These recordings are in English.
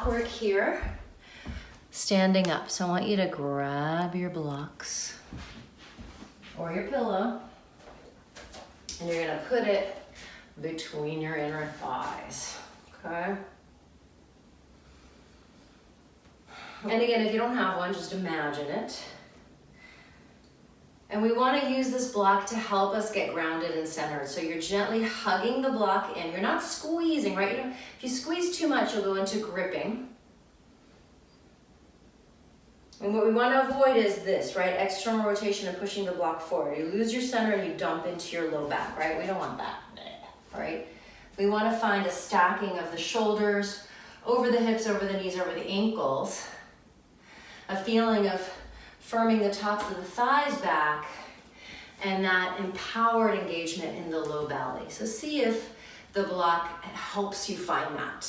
work here. Standing up. So I want you to grab your blocks or your pillow, and you're gonna put it between your inner thighs, okay? And again, if you don't have one, just imagine it. And we want to use this block to help us get grounded and centered. So you're gently hugging the block in. You're not squeezing, right? If you squeeze too much, you'll go into gripping. And what we want to avoid is this, right? External rotation and pushing the block forward. You lose your center and you dump into your low back, right? We don't want that, right? We want to find a stacking of the shoulders over the hips, over the knees, over the ankles. A feeling of firming the tops of the thighs back, and that empowered engagement in the low belly. So see if the block helps you find that.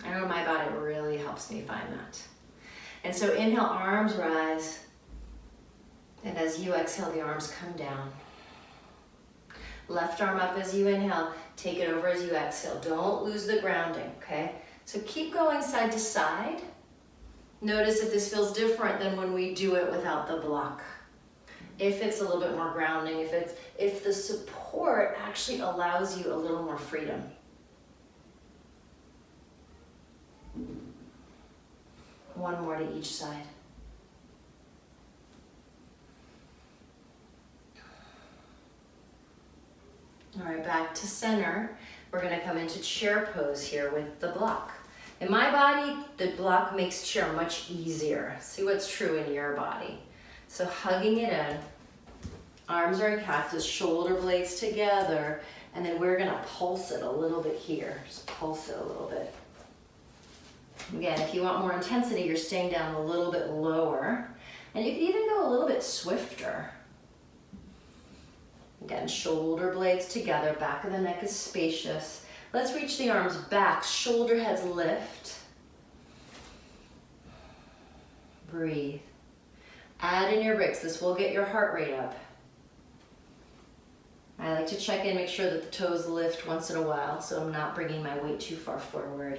I know my body really helps me find that. And so inhale, arms rise. And as you exhale, the arms come down. Left arm up as you inhale, take it over as you exhale. Don't lose the grounding, okay? So keep going side to side. Notice if this feels different than when we do it without the block. If it's a little bit more grounding, if the support actually allows you a little more freedom. One more to each side. All right, back to center. We're gonna come into chair pose here with the block. In my body, the block makes chair much easier. See what's true in your body. So hugging it in, arms are in cactus, shoulder blades together, and then we're gonna pulse it a little bit here. Just pulse it a little bit. Again, if you want more intensity, you're staying down a little bit lower, and you can even go a little bit swifter. Again, shoulder blades together, back of the neck is spacious. Let's reach the arms back, shoulder heads lift. Breathe. Add in your breaks. This will get your heart rate up. I like to check in, make sure that the toes lift once in a while, so I'm not bringing my weight too far forward.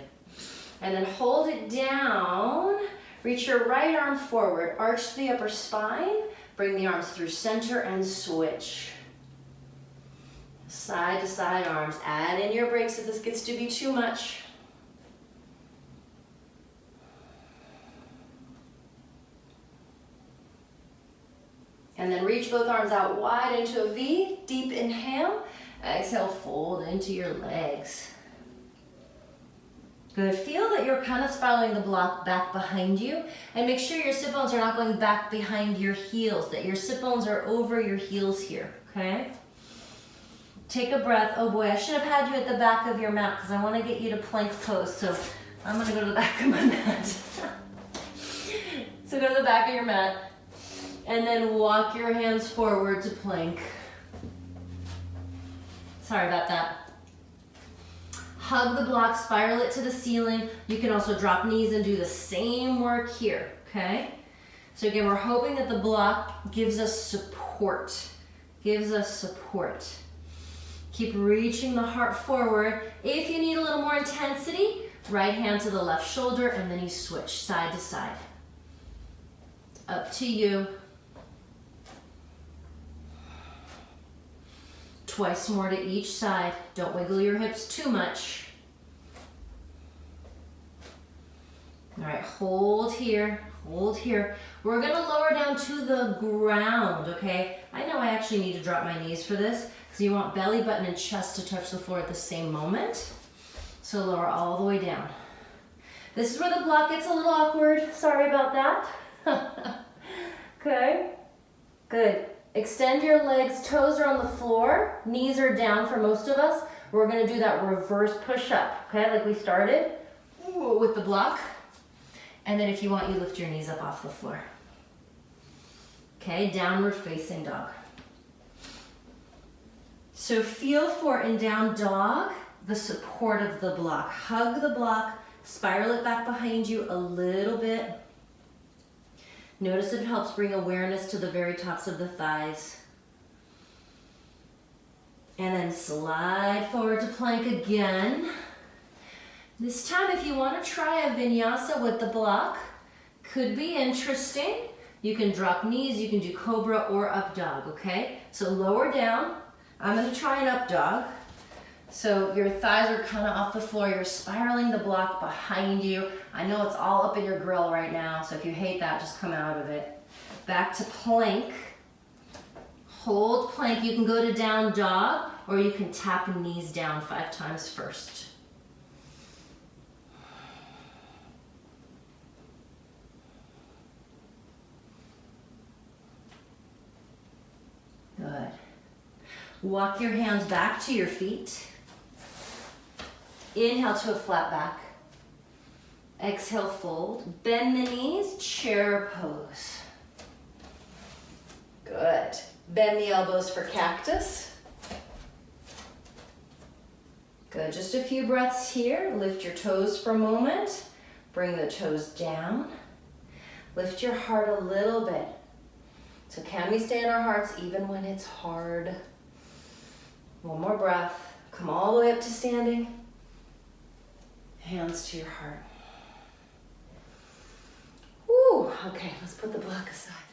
And then hold it down. Reach your right arm forward, arch the upper spine, bring the arms through center and switch. Side to side arms. Add in your breaks if this gets to be too much. And then reach both arms out wide into a V. Deep inhale. Exhale, fold into your legs. Good. Feel that you're kind of spiraling the block back behind you. And make sure your sit bones are not going back behind your heels, that your sit bones are over your heels here, okay? Take a breath. Oh boy, I should have had you at the back of your mat because I want to get you to plank pose. So I'm going to go to the back of my mat. So go to the back of your mat and then walk your hands forward to plank. Sorry about that. Hug the block, spiral it to the ceiling. You can also drop knees and do the same work here, okay? So again, we're hoping that the block gives us support. Gives us support. Keep reaching the heart forward. If you need a little more intensity, right hand to the left shoulder, and then you switch side to side. It's up to you. Twice more to each side. Don't wiggle your hips too much. All right, hold here, hold here. We're gonna lower down to the ground, okay? I know I actually need to drop my knees for this, because you want belly button and chest to touch the floor at the same moment. So lower all the way down. This is where the block gets a little awkward. Sorry about that. Okay, good. Extend your legs, toes are on the floor, knees are down for most of us. We're gonna do that reverse push-up, okay, like we started with the block. And then if you want, you lift your knees up off the floor. Okay, downward facing dog. So feel for in down dog, the support of the block. Hug the block, spiral it back behind you a little bit. Notice if it helps bring awareness to the very tops of the thighs. And then slide forward to plank again. This time, if you want to try a vinyasa with the block, could be interesting. You can drop knees, you can do cobra or up dog, okay? So lower down. I'm going to try an up dog. So your thighs are kind of off the floor. You're spiraling the block behind you. I know it's all up in your grill right now, so if you hate that, just come out of it. Back to plank. Hold plank. You can go to down dog, or you can tap knees down 5 times first. Good. Walk your hands back to your feet. Inhale to a flat back. Exhale, fold. Bend the knees, chair pose. Good. Bend the elbows for cactus. Good, just a few breaths here. Lift your toes for a moment. Bring the toes down. Lift your heart a little bit. So can we stay in our hearts even when it's hard? One more breath. Come all the way up to standing. Hands to your heart. Woo, okay, let's put the block aside.